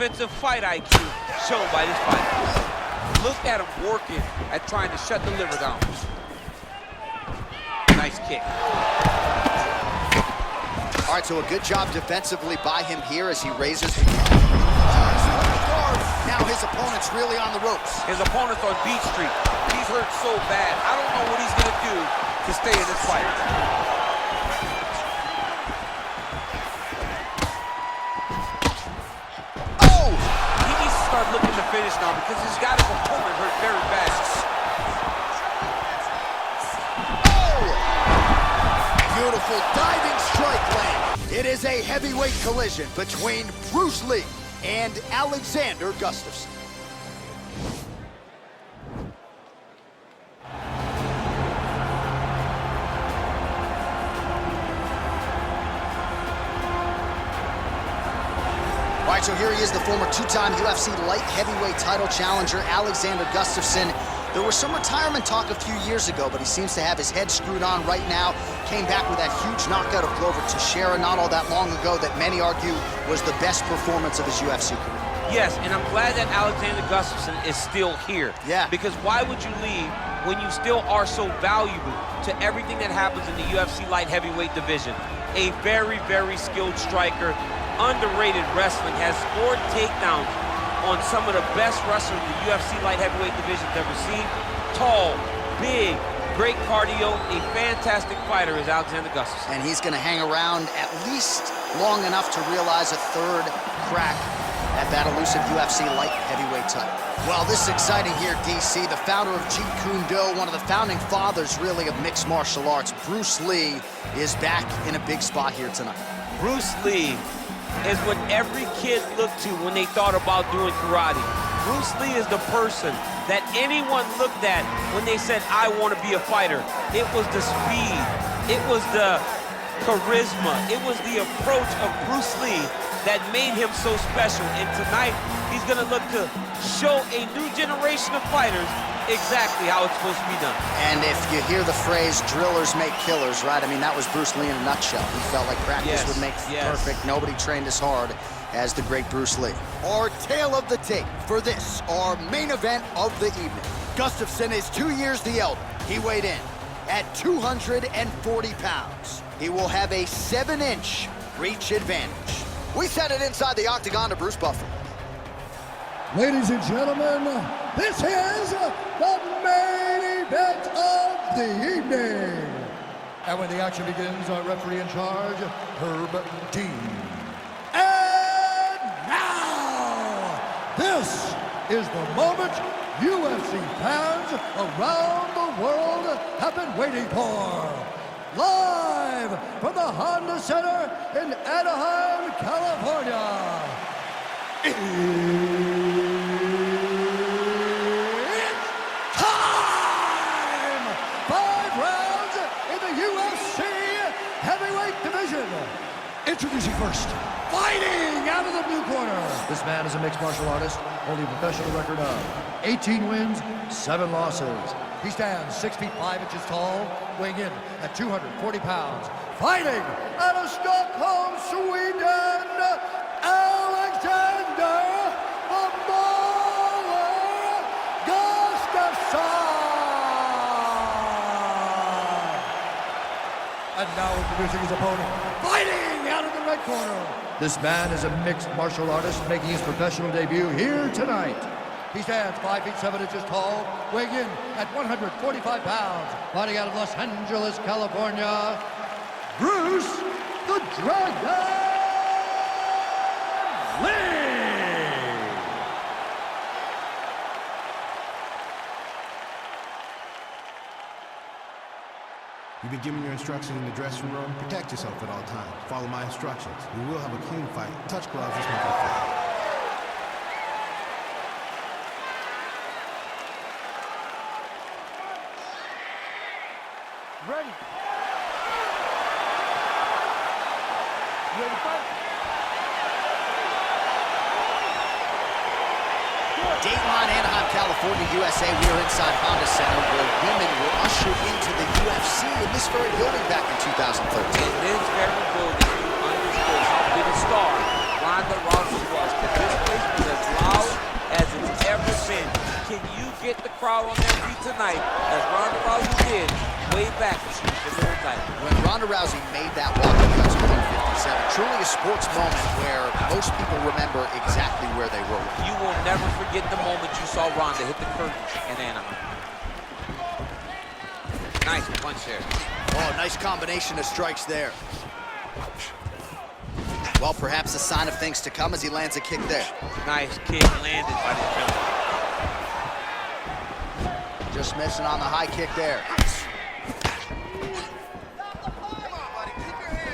offensive fight IQ shown by this fighter. Look at him working at trying to shut the liver down. Nice kick. All right, so a good job defensively by him here as he raises the Now his opponent's really on the ropes. His opponent's on Beach Street. He's hurt so bad. I don't know what he's going to do to stay in this fight. Oh! He needs to start looking to finish now because he's got his opponent hurt very bad. Oh! Beautiful diving strike land. It is a heavyweight collision between Bruce Lee and Alexander Gustafsson. All right, so here he is, the former two-time UFC light heavyweight title challenger, Alexander Gustafsson. There was some retirement talk a few years ago, but he seems to have his head screwed on right now. Came back with that huge knockout of Glover Teixeira not all that long ago that many argue was the best performance of his UFC career. Yes, and I'm glad that Alexander Gustafsson is still here. Yeah. Because why would you leave when you still are so valuable to everything that happens in the UFC light heavyweight division? A very, very skilled striker, underrated wrestling, has scored takedowns on some of the best wrestlers the UFC light heavyweight division's ever seen. Tall, big, great cardio, a fantastic fighter is Alexander Gustafsson. And he's gonna hang around at least long enough to realize a third crack at that elusive UFC light heavyweight title. Well, this is exciting here, DC. The founder of Jeet Kune Do, one of the founding fathers, really, of mixed martial arts, Bruce Lee, is back in a big spot here tonight. Bruce Lee is what every kid looked to when they thought about doing karate. Bruce Lee is the person that anyone looked at when they said, I want to be a fighter. It was the speed, it was the charisma, it was the approach of Bruce Lee that made him so special. And tonight, he's gonna look to show a new generation of fighters exactly how it's supposed to be done. And if you hear the phrase, drillers make killers, right? I mean, that was Bruce Lee in a nutshell. He felt like practice would make perfect. Nobody trained as hard as the great Bruce Lee. Our tale of the tape for this, our main event of the evening. Gustafsson is 2 years the elder. He weighed in at 240 pounds. He will have a 7-inch reach advantage. We set it inside the octagon to Bruce Buffer. Ladies and gentlemen, this is the main event of the evening. And when the action begins, our referee in charge, Herb Dean. And now, this is the moment UFC fans around the world have been waiting for. Live from the Honda Center in Anaheim, California. It's time! 5 rounds in the UFC heavyweight division. Introducing first, fighting out of the blue corner. This man is a mixed martial artist, holding a professional record of 18 wins, 7 losses. He stands 6 feet 5 inches tall, weighing in at 240 pounds. Fighting out of Stockholm, Sweden, Alexander the Mauler Gustafsson. And now introducing his opponent, fighting out of the red corner. This man is a mixed martial artist making his professional debut here tonight. He stands 5 feet 7 inches tall, weighing in at 145 pounds. Fighting out of Los Angeles, California, Bruce the Dragon Lee! You've been given your instructions in the dressing room. Protect yourself at all times. Follow my instructions. We will have a clean fight. Touch gloves, let's make it fair. Ready. You ready to fight? Dateline, Anaheim, California, USA. We are inside Honda Center where women were ushered into the UFC in this very building back in 2013. In this very building, you understood how big a star Ronda Rousey was. This place was as loud as it's ever been. Can you get the crowd on their feet tonight, as Ronda Rousey did way back in the title? When Ronda Rousey made that walk across 157, truly a sports moment where most people remember exactly where they were. You will never forget the moment you saw Ronda hit the curtain in Anaheim. Nice punch there. Oh, nice combination of strikes there. Well, perhaps a sign of things to come as he lands a kick there. Nice kick landed by the gentleman. Just missing on the high kick there.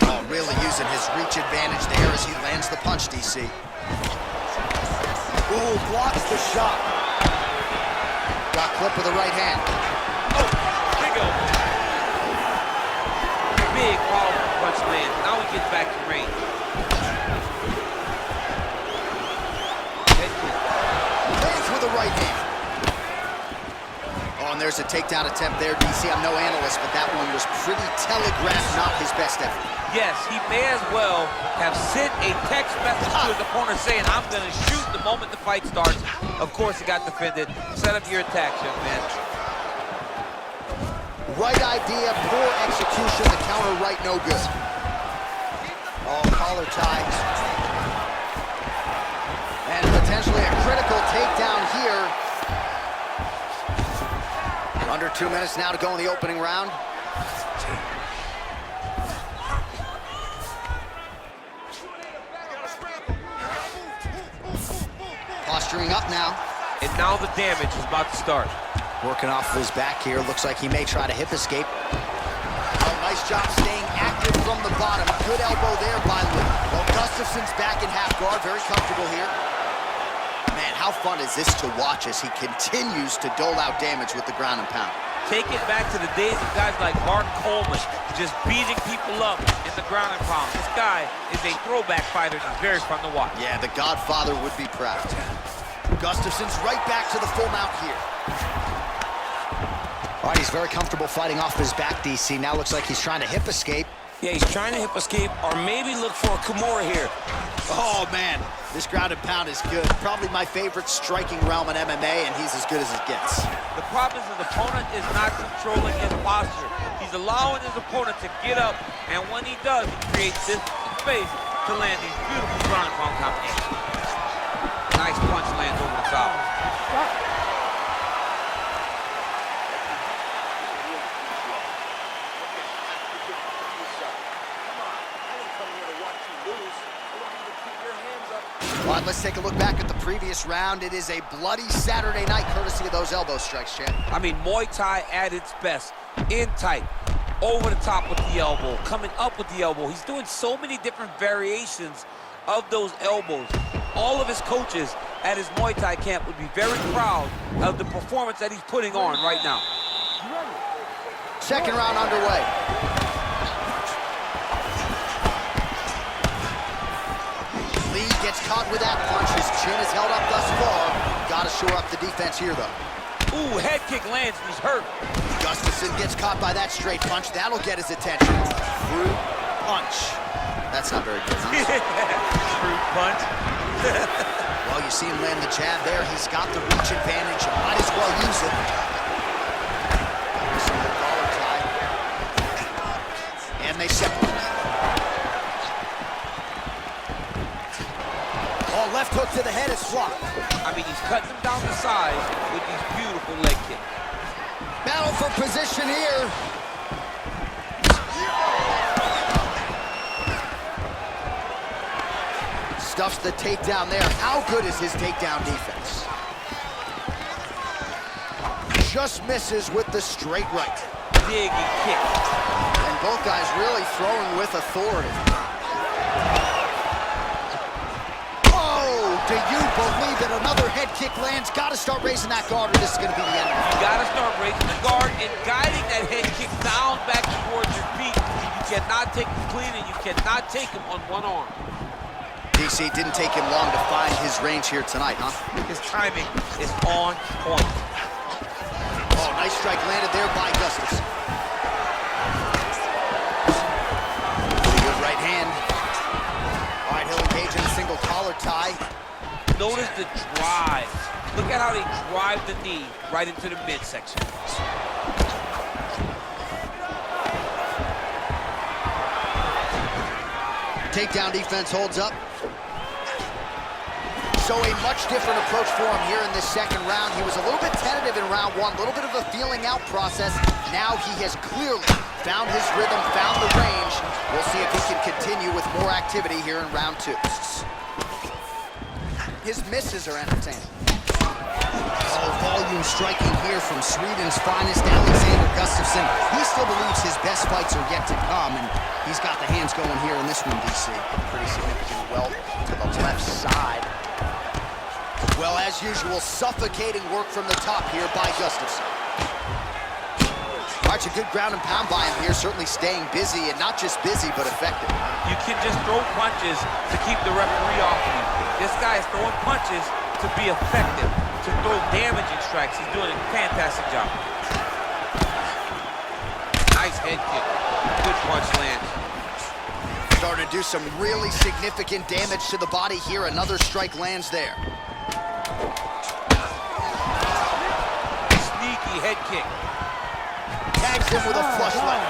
Oh, really using his reach advantage there as he lands the punch, DC. Ooh, blocks the shot. Got clipped with the right hand. Oh, big elbow. Big powerful punch lands. Now he gets back to range. Lands with the right hand. Oh, and there's a takedown attempt there, DC. I'm no analyst, but that one was pretty telegraphed, not his best effort. Yes, he may as well have sent a text message to his opponent saying, I'm going to shoot the moment the fight starts. Of course, he got defended. Set up your attacks, young man. Right idea, poor execution. The counter right, no good. Oh, collar ties. And potentially a critical takedown here. Under 2 minutes now to go in the opening round. Posturing up now. And now the damage is about to start. Working off of his back here. Looks like he may try to hip escape. Oh, nice job staying active from the bottom. Good elbow there by Lee. Well, Gustafsson's back in half guard. Very comfortable here. Man, how fun is this to watch as he continues to dole out damage with the ground and pound. Take it back to the days of guys like Mark Coleman, just beating people up in the ground and pound. This guy is a throwback fighter. It's very fun to watch. Yeah, the Godfather would be proud. Gustafsson's right back to the full mount here. All right, he's very comfortable fighting off his back, DC. Now looks like he's trying to hip escape. Yeah, he's trying to hip escape or maybe look for a Kimura here. Oh, man, this ground and pound is good. Probably my favorite striking realm in MMA, and he's as good as it gets. The problem is his opponent is not controlling his posture. He's allowing his opponent to get up, and when he does, he creates this space to land these beautiful ground and pound combinations. Nice punch lands over the top. All right, let's take a look back at the previous round. It is a bloody Saturday night, courtesy of those elbow strikes, champ. I mean, Muay Thai at its best. In tight, over the top with the elbow, coming up with the elbow. He's doing so many different variations of those elbows. All of his coaches at his Muay Thai camp would be very proud of the performance that he's putting on right now. Second round underway. Lee gets caught with that punch. His chin is held up thus far. Got to shore up the defense here, though. Ooh, head kick lands and he's hurt. Gustafsson gets caught by that straight punch. That'll get his attention. Fruit punch. That's not very good, huh? Fruit punch. Well, you see him land the jab there. He's got the reach advantage. Might as well use it. Single collar tie. And they separate. Oh, left hook to the head is blocked. I mean, he's cutting him down the sides with these beautiful leg kicks. Battle for position here. Stuffs the takedown there. How good is his takedown defense? Just misses with the straight right. Big kick. And both guys really throwing with authority. Do you believe that another head kick lands? Got to start raising that guard or this is going to be the end of it. You got to start raising the guard and guiding that head kick down back towards your feet. You cannot take him clean and you cannot take him on one arm. DC didn't take him long to find his range here tonight, huh? His timing is on point. Oh, nice strike landed there by Gustafsson. Pretty good right hand. All right, he'll engage in a single notice the drive. Look at how they drive the knee right into the midsection. Takedown defense holds up. So a much different approach for him here in this second round. He was a little bit tentative in round one, a little bit of a feeling out process. Now he has clearly found his rhythm, found the range. We'll see if he can continue with more activity here in round two. His misses are entertaining. Oh, volume striking here from Sweden's finest, Alexander Gustafsson. He still believes his best fights are yet to come, and he's got the hands going here in this one, DC. Pretty significant welt to the left side. Well, as usual, suffocating work from the top here by Gustafsson. All right, a good ground and pound by him here, certainly staying busy, and not just busy, but effective. You can just throw punches to keep the referee off you. This guy is throwing punches to be effective, to throw damaging strikes. He's doing a fantastic job. Nice head kick. Good punch lands. Starting to do some really significant damage to the body here. Another strike lands there. Sneaky head kick. Tags him with a flush leg.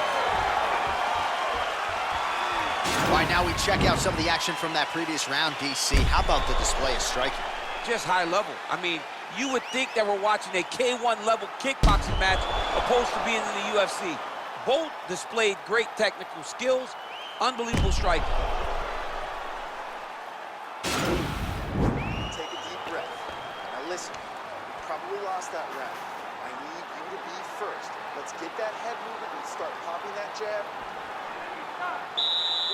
All right, now we check out some of the action from that previous round, DC. How about the display of striking? Just high level. I mean, you would think that we're watching a K1 level kickboxing match opposed to being in the UFC. Both displayed great technical skills, unbelievable striking. Take a deep breath. Now listen, you probably lost that round. I need you to be first. Let's get that head moving and start popping that jab.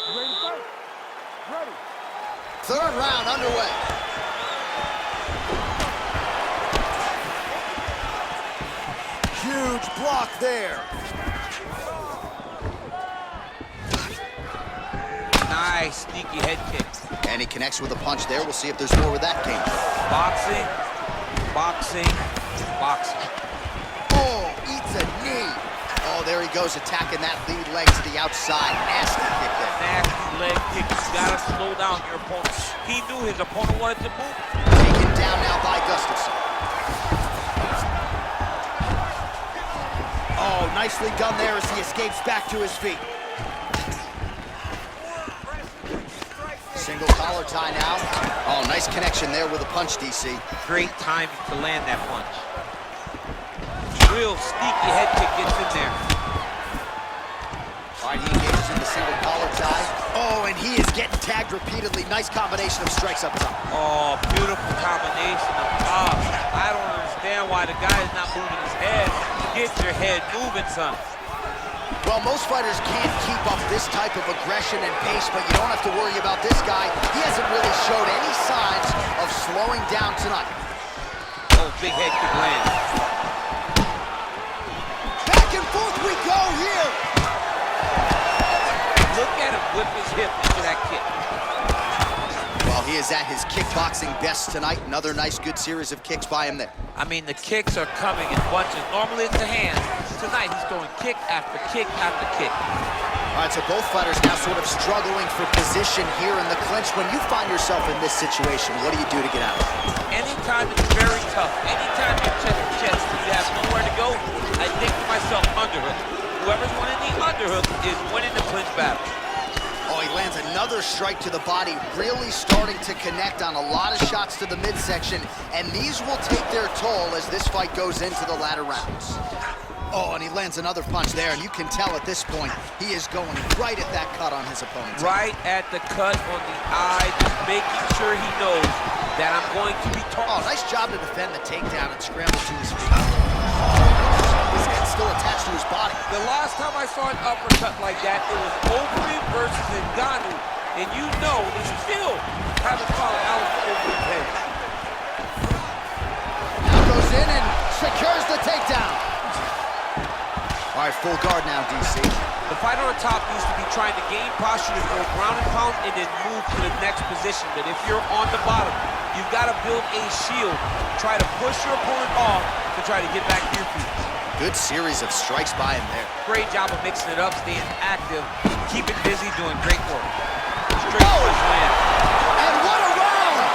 Ready to fight? Ready. Third round underway. Huge block there. Nice sneaky head kick. And he connects with a punch there. We'll see if there's more where that came from. Boxing, boxing, boxing. Oh, eats a knee. Oh, there he goes, attacking that lead leg to the outside. Nasty kick there. Nasty leg kick. You gotta slow down your opponent. He knew his opponent wanted to move. Taken down now by Gustafsson. Oh, nicely done there as he escapes back to his feet. Single collar tie now. Oh, nice connection there with a punch, DC. Great timing to land that punch. Real sneaky head kick gets in there. All right, he engages in the single collar tie. Oh, and he is getting tagged repeatedly. Nice combination of strikes up top. Oh, beautiful combination of pops. I don't understand why the guy is not moving his head. Get your head moving, son. Well, most fighters can't keep up this type of aggression and pace, but you don't have to worry about this guy. He hasn't really showed any signs of slowing down tonight. Oh, big head kick lands. Back and forth we go here. Look at him whip his hip into that kick. Well, he is at his kickboxing best tonight. Another nice, good series of kicks by him there. I mean, the kicks are coming in bunches. Normally it's the hands. Tonight he's going kick after kick after kick. All right, so both fighters now sort of struggling for position here in the clinch. When you find yourself in this situation, what do you do to get out of it? Anytime it's very tough, anytime you're chest to chest, you have nowhere to go, I think to myself, underhook. Whoever's winning the underhook is winning the clinch battle. Oh, he lands another strike to the body, really starting to connect on a lot of shots to the midsection, and these will take their toll as this fight goes into the latter rounds. Oh, and he lands another punch there, and you can tell at this point, he is going right at that cut on his opponent. Right at the cut on the eye, just making sure he knows that I'm going to be tossed. Oh, nice job to defend the takedown and scramble to his feet. His head's still attached to his body. The last time I saw an uppercut like that, it was Opening versus Ngannou, and you know they still haven't found Alex Opening's head. Now goes in and secures the takedown. All right, full guard now, DC. The fighter on top needs to be trying to gain posture to go ground and pound and then move to the next position. But if you're on the bottom, you've got to build a shield. Try to push your opponent off to try to get back to your feet. Good series of strikes by him there. Great job of mixing it up, staying active, keeping busy, doing great work. Straight punch land. And what a round!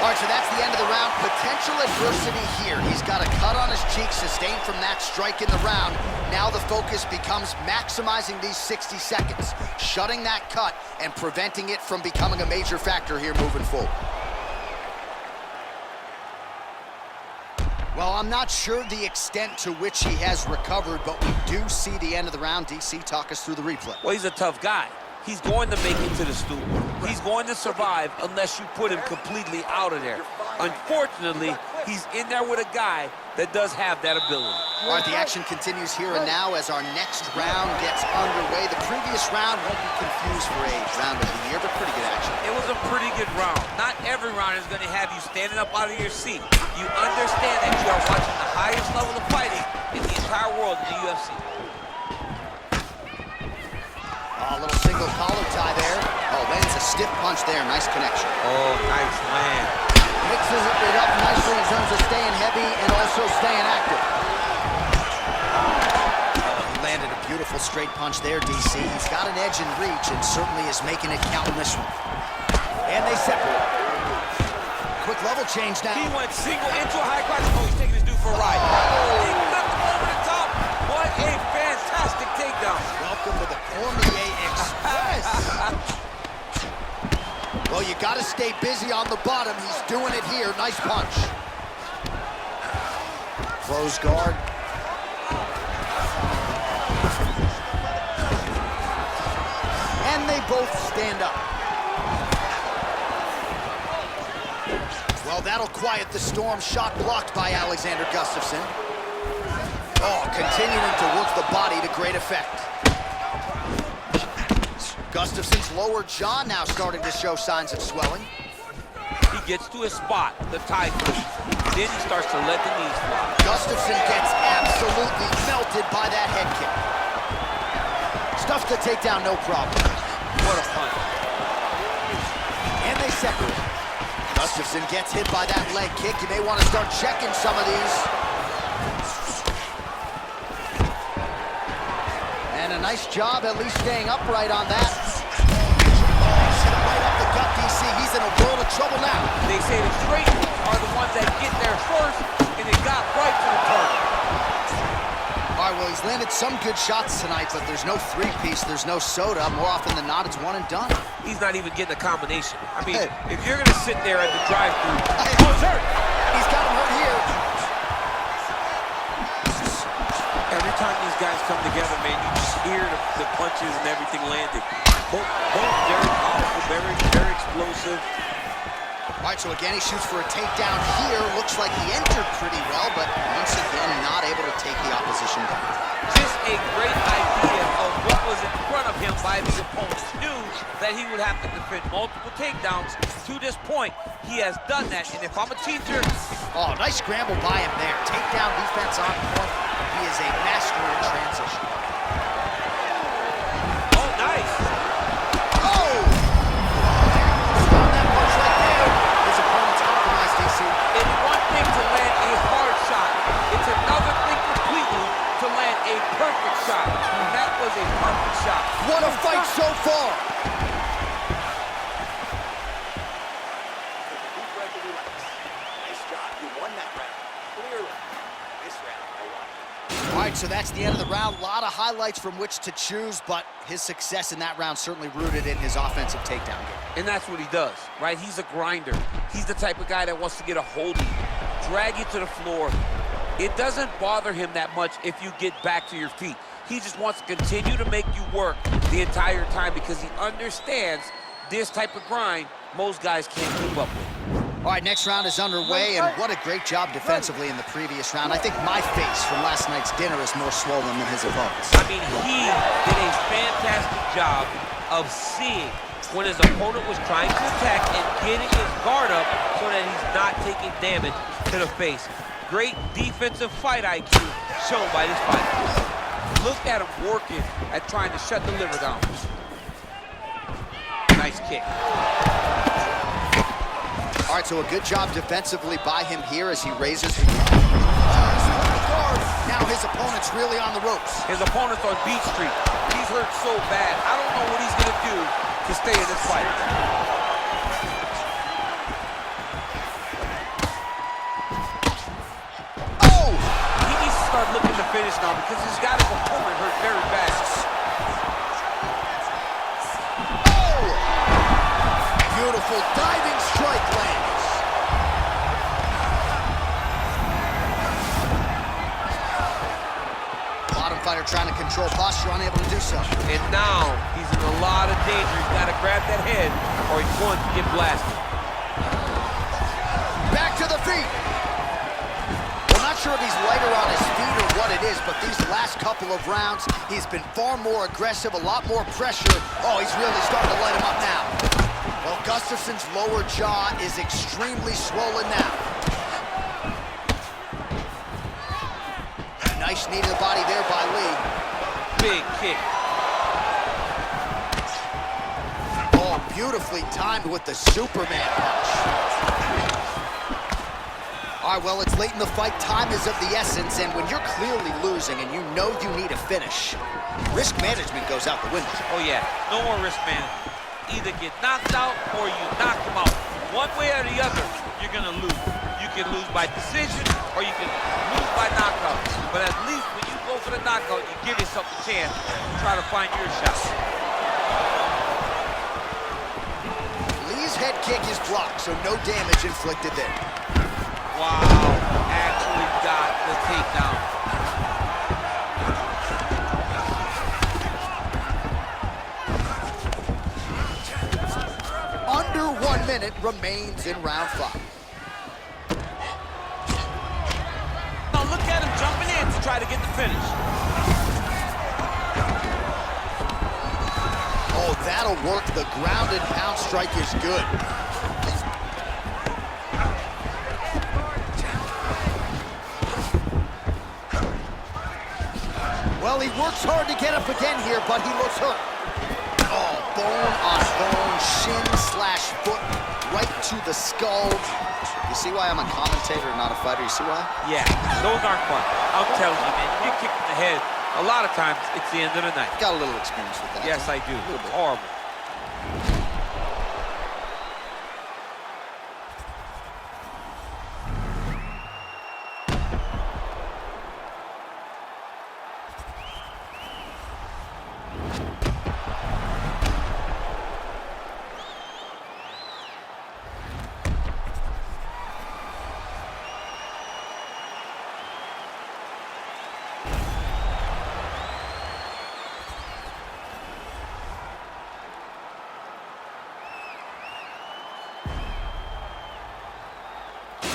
All right, so that's the end of the round. Potential adversity here. He's got a cut on his cheek sustained from that strike in the round. Now the focus becomes maximizing these 60 seconds, shutting that cut and preventing it from becoming a major factor here moving forward. Well, I'm not sure the extent to which he has recovered, but we do see the end of the round. DC, talk us through the replay. Well, he's a tough guy. He's going to make it to the stool. He's going to survive unless you put him completely out of there. Unfortunately, he's in there with a guy that does have that ability. All right, the action continues here and now as our next round gets underway. The previous round won't be confused for a round of the year, but pretty good action. It was a pretty good round. Not every round is going to have you standing up out of your seat. You understand that you are watching the highest level of fighting in the entire world in the UFC. A little single collar tie there. Oh, lands a stiff punch there. Nice connection. Oh, nice land. Mixes it up nicely in terms of staying heavy and also staying active. He landed a beautiful straight punch there, DC. He's got an edge in reach and certainly is making it count in this one. And they separate. Quick level change now. He went single into a high crotch. Oh, he's taking his dude for a ride. He left him over the top. What a fantastic takedown. Welcome to the Cormier Express. Well, you got to stay busy on the bottom. He's doing it here. Nice punch. Close guard. And they both stand up. Well, that'll quiet the storm. Shot blocked by Alexander Gustafsson. Oh, continuing to work the body to great effect. Gustafsson's lower jaw now starting to show signs of swelling. He gets to his spot, the tie cleave. Then he starts to let the knees fly. Gustafsson gets absolutely melted by that head kick. Stuffs the takedown, no problem. What a punch. And they separate. Gustafsson gets hit by that leg kick. You may want to start checking some of these. And a nice job at least staying upright on that. He's hit right up the gut, DC. He's in a world of trouble now. They say the straight are the ones that get there first, and it got right to the target. All right, well, he's landed some good shots tonight, but there's no three-piece, there's no soda. More often than not, it's one and done. He's not even getting a combination. I mean, if you're going to sit there at the drive-thru, oh, he's hurt. He's got him hurt here. Every time these guys come together, man, you just hear the punches and everything landing. Both very powerful, very explosive. All right, so again, he shoots for a takedown here. Looks like he entered pretty well, but once again, not able to take the opposition down. Just a great idea of what was in front of him by the opponent. Knew that he would have to defend multiple takedowns. To this point, he has done that, and if I'm a teacher... Oh, nice scramble by him there. Takedown defense on point. He is a master in transition. Oh, nice. Oh! Found that punch right there. His opponent's compromised, DC. It's one thing to land a hard shot. It's another thing completely to land a perfect shot. And that was a perfect shot. What a fight so far! All right, so that's the end of the round. A lot of highlights from which to choose, but his success in that round certainly rooted in his offensive takedown game. And that's what he does, right? He's a grinder. He's the type of guy that wants to get a hold of you, drag you to the floor. It doesn't bother him that much if you get back to your feet. He just wants to continue to make you work the entire time because he understands this type of grind most guys can't keep up with. All right, next round is underway, and what a great job defensively in the previous round. I think my face from last night's dinner is more swollen than his opponent's. I mean, he did a fantastic job of seeing when his opponent was trying to attack and getting his guard up so that he's not taking damage to the face. Great defensive fight IQ shown by this fighter. Look at him working at trying to shut the liver down. Nice kick. All right, so a good job defensively by him here as he raises the guard. Now his opponent's really on the ropes. His opponent's on Beach Street. He's hurt so bad. I don't know what he's going to do to stay in this fight. finish now because he's got his opponent hurt very bad. Oh! Beautiful diving strike lands. Bottom fighter trying to control posture, unable to do so. And now he's in a lot of danger. He's got to grab that head or he's going to get blasted. Back to the feet. Well, not sure if he's lighter on his feet or what it is, but these last couple of rounds, he's been far more aggressive, a lot more pressure. Oh, he's really starting to light him up now. Well, Gustafsson's lower jaw is extremely swollen now. Nice knee to the body there by Lee. Big kick. Oh, beautifully timed with the Superman punch. All right, well, it's late in the fight. Time is of the essence, and when you're clearly losing and you know you need a finish, risk management goes out the window. Oh, yeah. No more risk management. Either get knocked out or you knock him out. One way or the other, you're going to lose. You can lose by decision or you can lose by knockout. But at least when you go for the knockout, you give yourself a chance to try to find your shot. Lee's head kick is blocked, so no damage inflicted there. Wow, actually got the takedown. Under 1 minute remains in round 5. Now look at him jumping in to try to get the finish. Oh, that'll work. The ground and pound strike is good. Well, he works hard to get up again here, but he looks hurt. Oh, bone on bone, shin slash foot, right to the skull. You see why I'm a commentator and not a fighter? You see why? Yeah, those aren't fun. I'm telling you, man, you get kicked in the head, a lot of times it's the end of the night. Got a little experience with that. Yes, I do. A little bit. Horrible.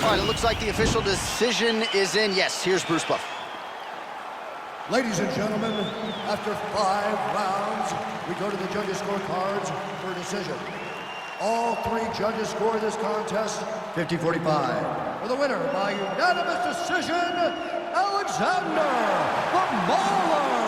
All right, it looks like the official decision is in. Yes, here's Bruce Buffer. Ladies and gentlemen, after 5 rounds, we go to the judges' scorecards for a decision. All 3 judges score this contest 50-45. For the winner by unanimous decision, Alexander the Mauler